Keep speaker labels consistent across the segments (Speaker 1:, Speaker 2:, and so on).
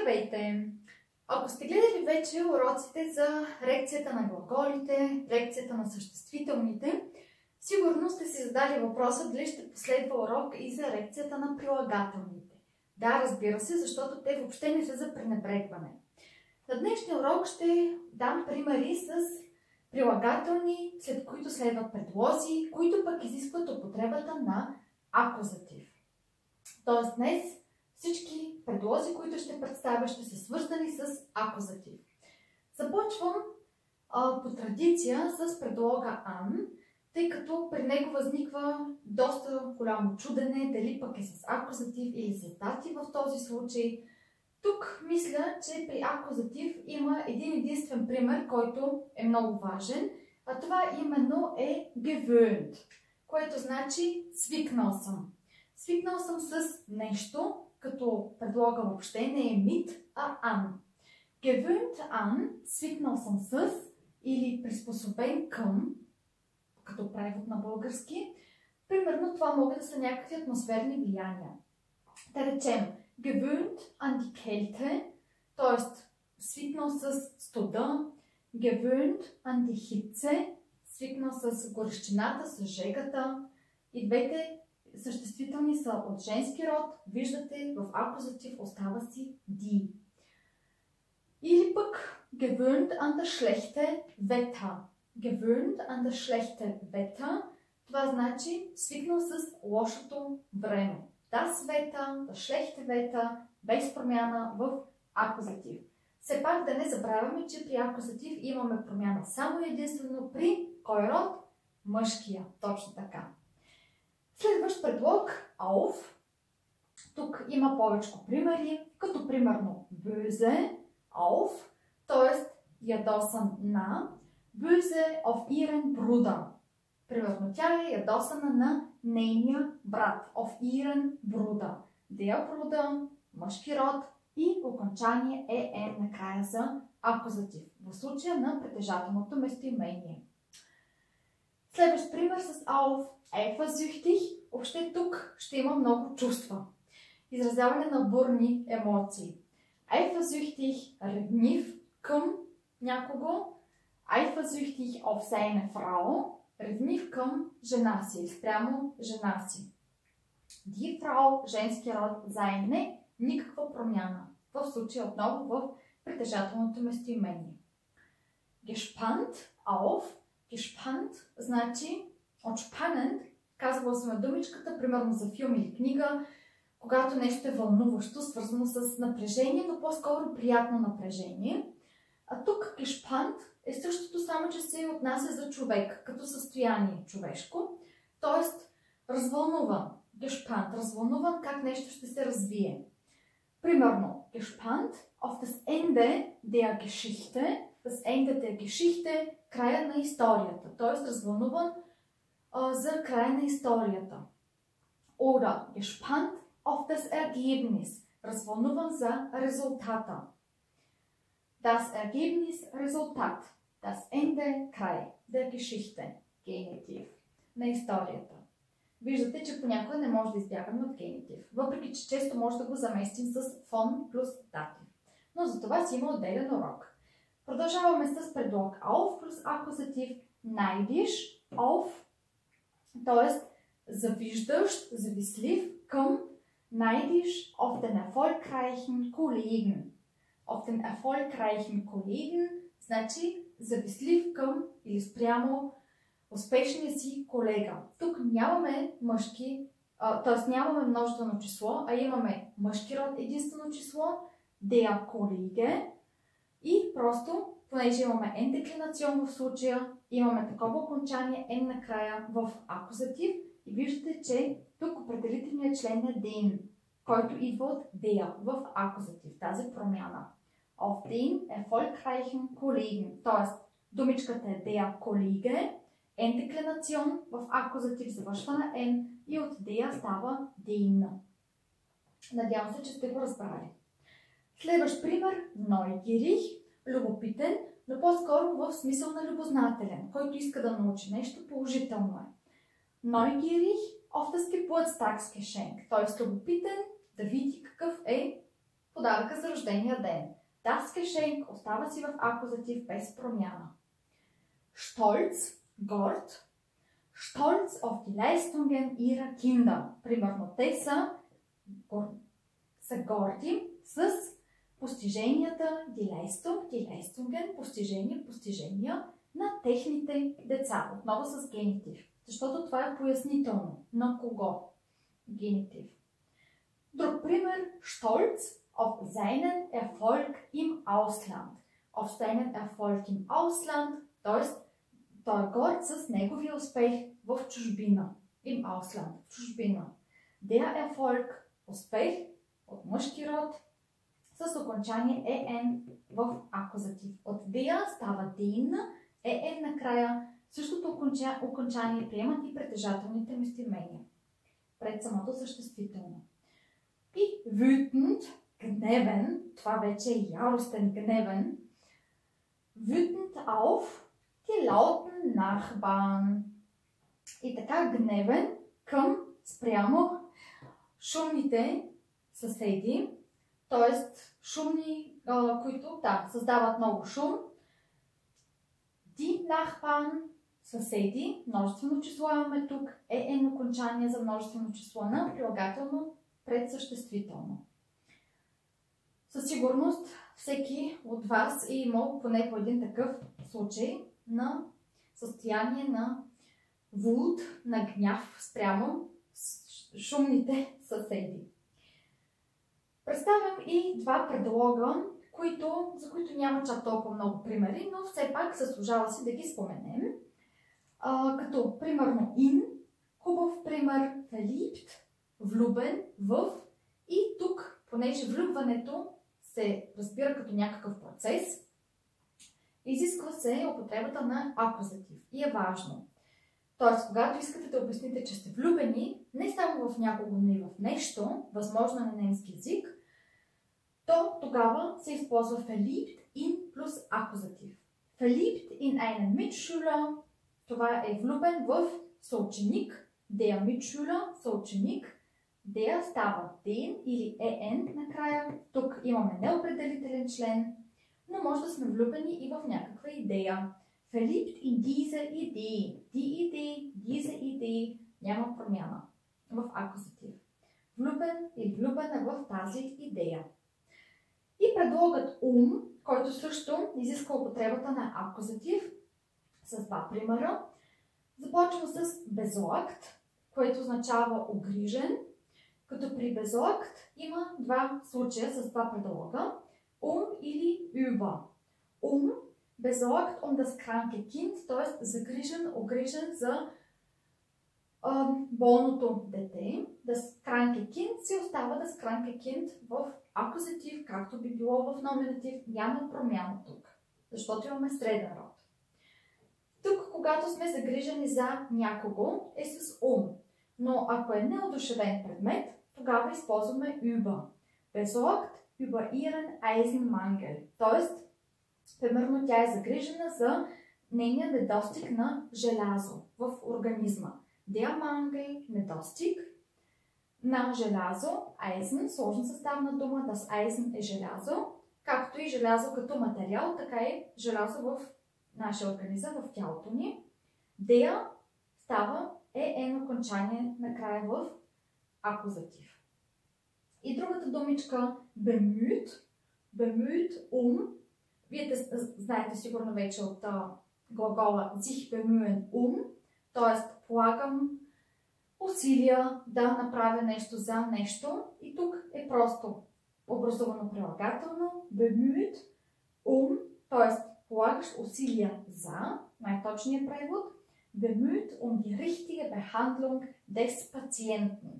Speaker 1: Здравейте! Ако сте гледали вече уроците за рекцията на глаголите, рекцията на съществителните, сигурно сте си задали въпроса дали ще последва урок и за рекцията на прилагателните. Да, разбира се, защото те въобще не са за пренебрегване. На днешния урок ще дам примери с прилагателни, след които следват предлози, които пък изискват употребата на акузатив. Тоест днес всички предлози, които ще представя, ще са свързани с акузатив. Започвам по традиция с предлога ан, тъй като при него възниква доста голямо чудене, дали пък е с акузатив или с датив в този случай. Тук мисля, че при акузатив има един единствен пример, който е много важен, а това именно е gewöhnt, което значи свикнал съм. Свикнал съм с нещо, като предлога въобще не е mit, а ан. Gewöhnt an, свикнал съм с или приспособен към, като превод на български. Примерно това могат да са някакви атмосферни влияния. Да речем, gewöhnt an die Kälte, т.е. свикнал с студа, gewöhnt an die Hitze, свикнал с горещината, с жегата. И двете съществителни са от женски род. Виждате, в акузатив остава си die. Или пък gewöhnt an das schlechte Wetter. Gewöhnt an das schlechte Wetter. Това значи свикнал с лошото време. Das Wetter, das schlechte Wetter, без промяна в акузатив. Все пак да не забравяме, че при акузатив имаме промяна само единствено при кой род? Мъжкия. Точно така. Следващ предлог auf. Тук има повече примери, като примерно böse auf, т.е. ядосан на, böse auf ihren Bruder. Примерно тя е ядосана на нейния брат, auf ihren Bruder. Der Bruder, мъжки род и окончание en накрая за акузатив, в случая на притежателното местоимение. Следващ пример с auf, eifersüchtig. Въобще тук ще има много чувства. Изразяване на бурни емоции. Eifersüchtig, ревнив към някого. Eifersüchtig auf seine Frau, ревнив към жена си, спрямо жена си. Die Frau, женски род, seine, никаква промяна. В случая отново в притежателното местоимение. Gespannt auf. Gespannt значи от spannend, казвала съм думичката, примерно за филм или книга, когато нещо е вълнуващо, свързано с напрежение, но по-скоро приятно напрежение. А тук gespannt е същото, само че се отнася за човек, като състояние човешко, т.е. развълнуван. Gespannt, развълнуван как нещо ще се развие. Примерно, gespannt auf das Ende der Geschichte, das Ende der Geschichte, края на историята, т.е. развълнуван за края на историята. Oder gespannt auf das Ergebnis, развълнуван за резултата. Das Ergebnis, резултат. Das Ende, край. Der Geschichte, генитив. На историята. Виждате, че понякога не може да избягаме от генитив, въпреки че често може да го заместим с фон плюс датив. Но за това си има отделен урок. Продължаваме с предлог auf плюс акузатив neidisch auf, т.е. завиждащ, завистлив към neidisch auf den erfolgreichen Kollegen. Auf den erfolgreichen Kollegen значи завистлив към или спрямо успешния си колега. Тук нямаме мъжки, т.е. нямаме множествено число, а имаме мъжки род единствено число, der Kollege, и просто, понеже имаме n деклинацион в случая, имаме такова окончание n накрая в акузатив и виждате, че тук определителният член е den, който идва от der в акузатив, тази промяна. Auf den erfolgreichen Kollegen, т.е. думичката е der Kollege, n деклинацион в акузатив завършва на n и от der става den. Надявам се, че сте го разбрали. Следващ пример, neugierig, любопитен, но по-скоро в смисъл на любознателен, който иска да научи нещо, положително е. Neugierig auf das Geburtstagsgeschenk, т.е. любопитен да види какъв е подаръка за рождения ден. Das Geschenk остава си в акузатив без промяна. Stolz, горд. Stolz auf die Leistungen ihrer Kinder. Примерно, те са горди с постиженията, die Leistungen, постижения на техните деца. Отново с генитив. Защото това е пояснително. На кого? Генитив. Друг пример. Stolz auf seinen Erfolg im Ausland. Auf seinen Erfolg im Ausland, т.е. той е горд с неговия успех в чужбина. Im Ausland, в чужбина. Der Erfolg, успех от мъжки род, с окончание en в акузатив. От der става den, en накрая. Същото окончание приемат и притежателните местоимения пред самото съществително. И wütend, гневен, това вече е яростен гневен. Wütend auf die lauten Nachbarn. И така гневен към спрямо шумните съседи, т.е. шумни, които създават много шум. Die Nachbarn, съседи, множествено число имаме тук, en окончание за множествено число на прилагателно предсъществително. Със сигурност всеки от вас е имал поне по един такъв случай на състояние на вуд, на гняв спрямо шумните съседи. Представям и два предлога, за които няма чак толкова много примери, но все пак заслужава си да ги споменем. Като примерно in, хубав пример, verliebt, влюбен в, и тук, понеже влюбването се разбира като някакъв процес, изисква се употребата на акузатив. И е важно. Тоест, когато искате да обясните, че сте влюбени, не само в някого, но и в нещо, възможно на немски език, то тогава се използва verliebt in плюс акузатив. Verliebt in einen Mitschüler, това е влюбен в съученик, der Mitschüler, съученик, der става den или en накрая. Тук имаме неопределителен член, но може да сме влюбени и в някаква идея. Verliebt in diese Idee. Die Idee, diese Idee, няма промяна в акузатив. Влюбен или влюбена в тази идея. И предлогът който също изисква употребата на акузатив, с два примера. Започвам с besorgt, което означава огрижен, като при besorgt има два случая с два предлога. Или über. Besorgt das kranke Kind, т.е. загрижен, огрижен за болното дете. Das kranke Kind си остава das kranke Kind в акузатив, както би било в номинатив. Няма промяна тук, защото имаме среден род. Тук, когато сме загрижени за някого, е с но ако е неодушевен предмет, тогава използваме über. Besorgt über ihren Eisenmangel, т.е. примерно тя е загрижена за нейния недостиг на желязо в организма. Der Mangel, недостиг на желязо, Eisen, сложна съставна дума, das Eisen е желязо, както и желязо като материал, така и желязо в нашия организъм, в тялото ни. Der става en окончание накрая в акузатив. И другата думичка bemüht, вие знаете сигурно вече от глагола sich bemühen, т.е. полагам усилия да направя нещо за нещо. И тук е просто образувано прилагателно bemüht, т.е. полагаш усилия за, най-точният превод, bemüht die richtige Behandlung des Patienten.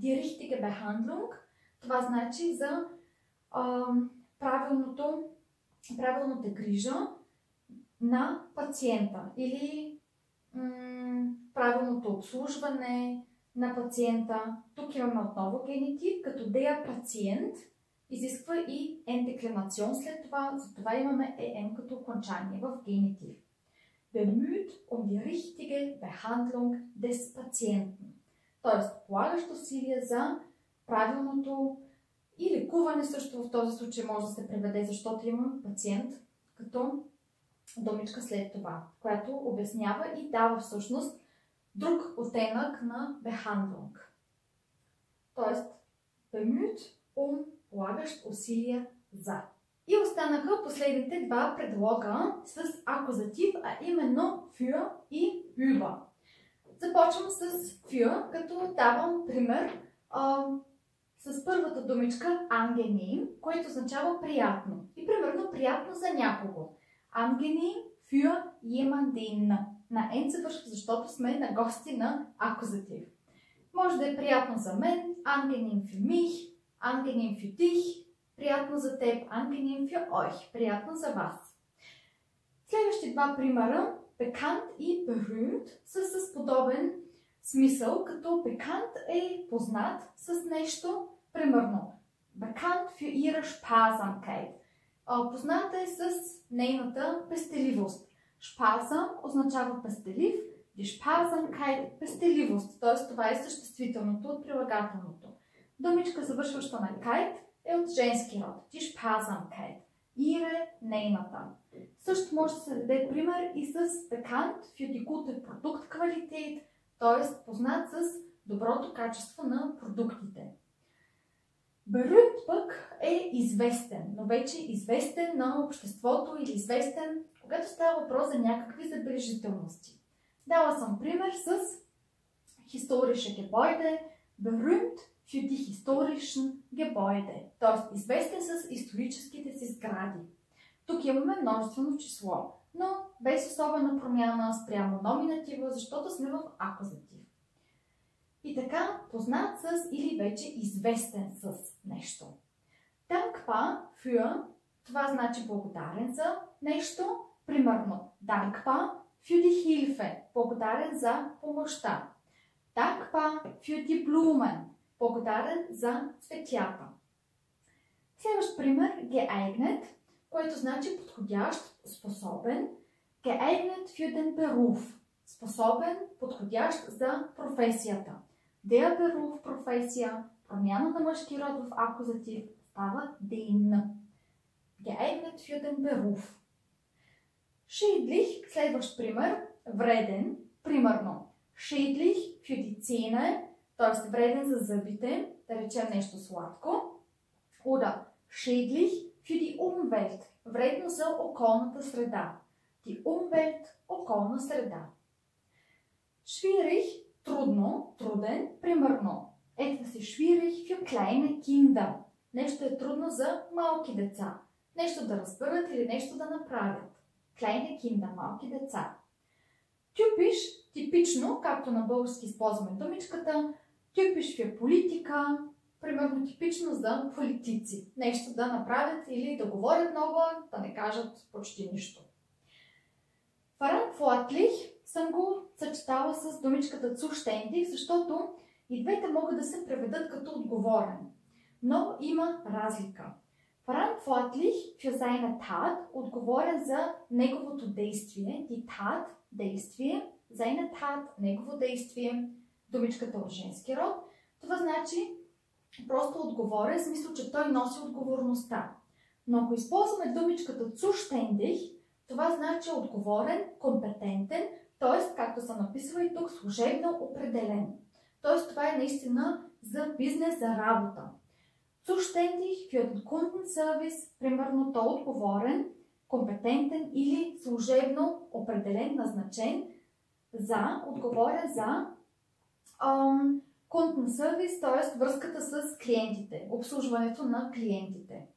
Speaker 1: Die richtige Behandlung, това значи за правилната грижа на пациента или правилното обслужване на пациента. Тук имаме отново генитив, като der Patient изисква и en-деклинацион след това, затова имаме en като окончание в генитив. Bemüht die richtige Behandlung des Patienten. Т.е. полагащ усилия за правилното И лекуване също в този случай може да се преведе, защото имам пациент като думичка след това, която обяснява и дава всъщност друг оттенък на behandlung. Тоест, bemüht, полагащ усилия за. И останаха последните два предлога с акузатив, а именно für и über. Започвам с für, като давам пример с първата думичка angenehm, което означава приятно. И примерно приятно за някого. Angenehm für jemanden. На N се вършва, защото сме на гости на акузатив. Може да е приятно за мен, angenehm für mich, angenehm für dich, приятно за теб, angenehm für euch, приятно за вас. Следващи два примера, bekannt и berühmt, са с подобен смисъл, като bekannt е познат с нещо, примерно bekannt für ihre Sparsamkeit. Позната е с нейната пестеливост. Sparsam означава пестелив, die Sparsamkeit пестеливост, т.е. това е съществителното от прилагателното. Думичка завършваща на kite е от женски род, die Sparsamkeit, ihre нейната. Също може да се даде пример и с bekannt für die gute Produktqualität, т.е. познат с доброто качество на продуктите. Berühmt пък е известен, но вече известен на обществото или известен, когато става въпрос за някакви забележителности. Дала съм пример с historische Gebäude, berühmt für die historischen Gebäude, т.е. известен с историческите си сгради. Тук имаме множествено число, но без особена промяна спрямо номинатива, защото сме в акузатив. И така, познат с или вече известен с нещо. Dankbar für, това значи благодарен за нещо, примерно dankbar für die Hilfe, благодарен за помощта. Dankbar für die Blumen, благодарен за цветята. Следващ пример, geeignet, което значи подходящ, способен. Geeignet für den Beruf, способен, подходящ за професията. Der Beruf, професия, промяна на мъжки род в акузатив става den. Geeignet für den Beruf. Schädlich, следващ пример, вреден, примерно schädlich für die Zähne, т.е. вреден за зъбите, да речем нещо сладко. Oder schädlich für die Umwelt, вредно за околната среда. Die Umwelt, околна среда. Schwierig, трудно, труден, примерно etwas ist schwierig für kleine Kinder. Нещо е трудно за малки деца. Нещо да разберат или нещо да направят. Kleine Kinder, малки деца. Typisch, типично, както на български използваме думичката, typisch für политика, примерно типично за политици. Нещо да направят или да говорят много, да не кажат почти нищо. Verantwortlich съм го съчетала с думичката zuständig, защото и двете могат да се преведат като отговорен. Но има разлика. Verantwortlich für seine Tat, отговорен за неговото действие, die Tat, действие, seine Tat, негово действие, думичката от женски род. Това значи просто отговорен, в смисъл, че той носи отговорността. Но ако използваме думичката zuständig, това значи отговорен, компетентен, т.е. както съм написала и тук, служебно определен. Т.е. това е наистина за бизнес, за работа. Zuständig für den Kundenservice, примерно той отговорен, компетентен или служебно определен, назначен за, отговорен за Kundenservice, т.е. връзката с клиентите, обслужването на клиентите.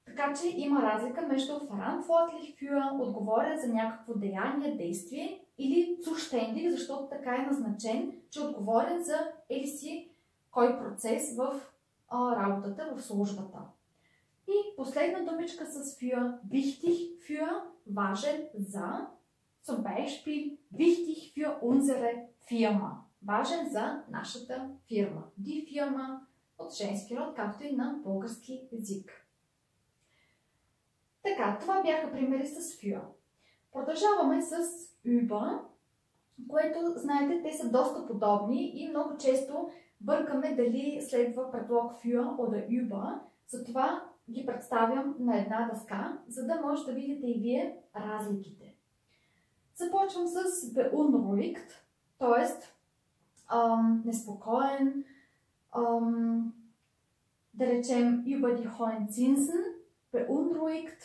Speaker 1: Така че има разлика между verantwortlich für, отговорен за някакво деяние, действие, или zuständig, защото така е назначен, че е отговорен за или си кой процес в работата, в службата. И последна думичка с für, wichtig für, важен за, zum Beispiel wichtig für unsere Firma, важен за нашата фирма. Die Firma от женски род, както и на български език. Така, това бяха примери с für. Продължаваме с über, което, знаете, те са доста подобни и много често бъркаме дали следва предлог für oder über, затова ги представям на една дъска, за да може да видите и вие разликите. Започвам с beunruhigt, т.е. неспокоен, да речем über die hohen Zinsen, beunruhigt,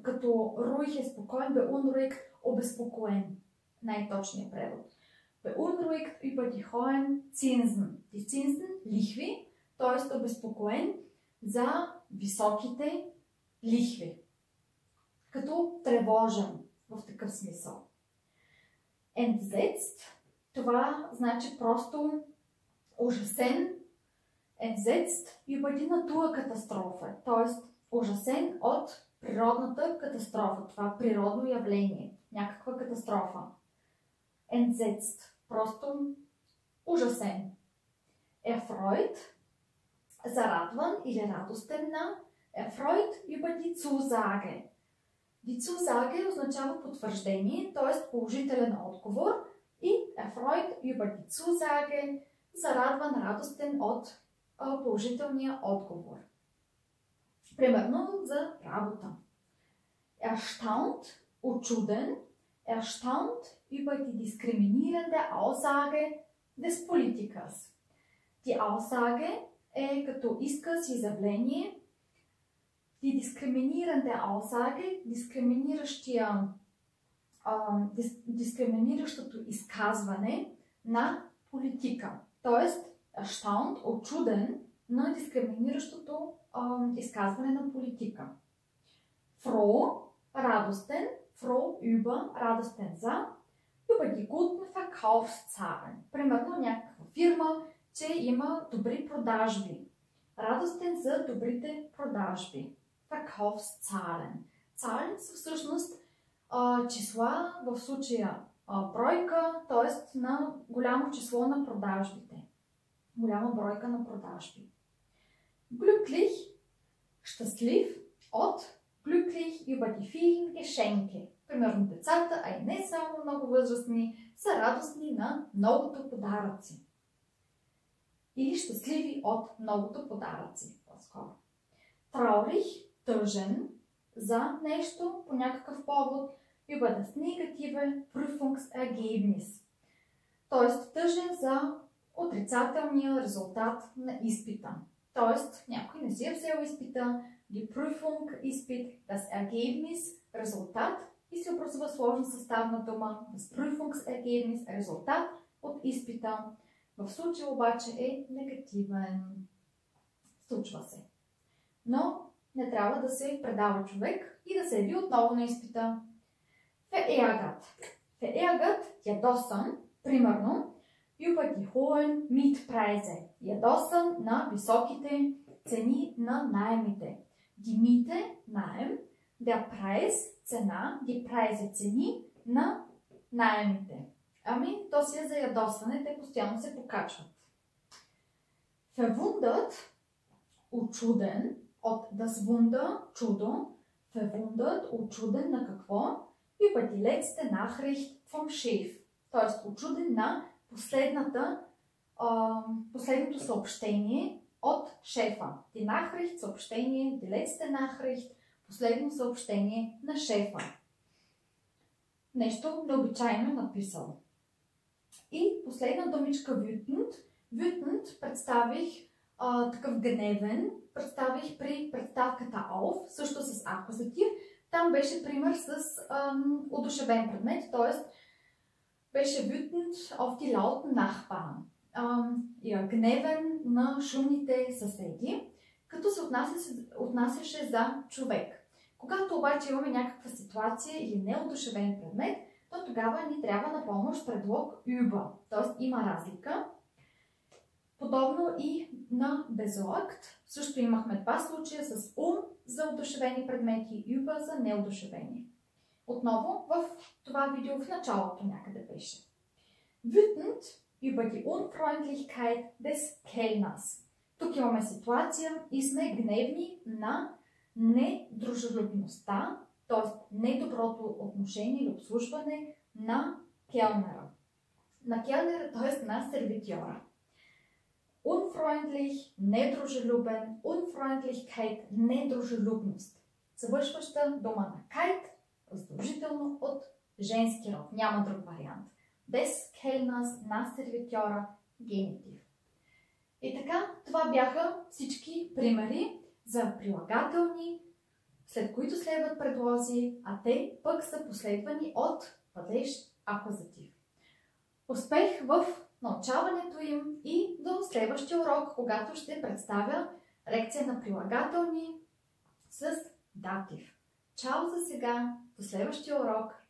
Speaker 1: като ruhig е спокоен, beunruhigt обезпокоен, най-точният превод. Beunruhigt über die hohen Zinsen. Die Zinsen, лихви, т.е. обезпокоен за високите лихви. Като тревожен в такъв смисъл. Entsetzt, това значи просто ужасен. Entsetzt über die Naturkatastrophe, т.е. ужасен от природната катастрофа. Това природно явление, някаква катастрофа. Entsetzt, просто ужасен. Erfreut, зарадван или радостен на. Erfreut über die Zusage. Die Zusage означава потвърждение, т.е. положителен отговор. И erfreut über die Zusage, зарадван, радостен от положителния отговор. Примерно за работа. Erstaunt, учуден. Erstaunt über die diskriminierende Aussage des Politikers. Die Aussage е като изказ, изявление. Die diskriminierende Aussage, дискриминиращото изказване на политика. Тоест, erstaunt, очуден на дискриминиращото изказване на политика. Froh, радостен. Froh über, радостен за. Über die guten Verkaufszahlen. Примерно някаква фирма, че има добри продажби. Радостен за добрите продажби. Verkaufszahlen. Zahlen са всъщност числа, в случая бройка, т.е. на голямо число на продажбите. Голяма бройка на продажби. Glücklich, щастлив от glücklich über die vielen Geschenke. Примерно децата, а и не само много възрастни, са радостни на многото подаръци. Или щастливи от многото подаръци, по-скоро. Traurig, тъжен за нещо, по някакъв повод, über das negative Prüfungsergebnis. Т.е. тъжен за отрицателния резултат на изпита. Т.е. някой не си е взел изпита, die Prüfung, изпит, das Ergebnis, резултат, и се образува сложна съставна дума, das Prüfungsergebnis, резултат от изпита. В случая обаче е негативен. Случва се. Но не трябва да се предава човек и да се яви отново на изпита. Verärgert. Verärgert, ядосан, примерно, über die hohen Mietpreise. Ядосан на високите цени на наемите. Die Miete, наем, der Preis, цена, die Preise, цени на наемите. Ами, то си е за ядосване, те постоянно се покачват. Verwundert, учуден, от das Wunder, чудо. Verwundert, учуден на какво? Über die letzte Nachricht vom Chef. Тоест, учуден на последното съобщение от шефа. Die Nachricht, съобщение, die letzte Nachricht, последно съобщение на шефа. Нещо необичайно написал. И последна думичка wütend. Wütend представих такъв гневен. Представих при представката auf, също с акузатив. Там беше пример с одушевен предмет, т.е. беше wütend auf die lauten Nachbarn. Гневен на шумните съседи, като се отнасяше за човек. Когато обаче имаме някаква ситуация или неодушевен предмет, то тогава ни трябва на помощ предлог über, т.е. има разлика. Подобно и на besorgt, също имахме два случая с за одушевени предмети и über за неодушевени. Отново в това видео в началото някъде беше. Wütend über die Unfreundlichkeit des Kellners. Тук имаме ситуация и сме гневни на недружелюбността, т.е. недоброто отношение или обслужване на келнера. На келнера, т.е. на сервитьора. Unfreundlich, недружелюбен, Unfreundlichkeit, недружелюбност. Завършваща дума на kite, задължително от женски род. Няма друг вариант. Des Kellners, на сервитьора, генитив. И така, това бяха всички примери за прилагателни, след които следват предлози, а те пък са последвани от падежд акузатив. Успех в научаването им и до следващия урок, когато ще представя лекция на прилагателни с датив. Чао за сега, до следващия урок!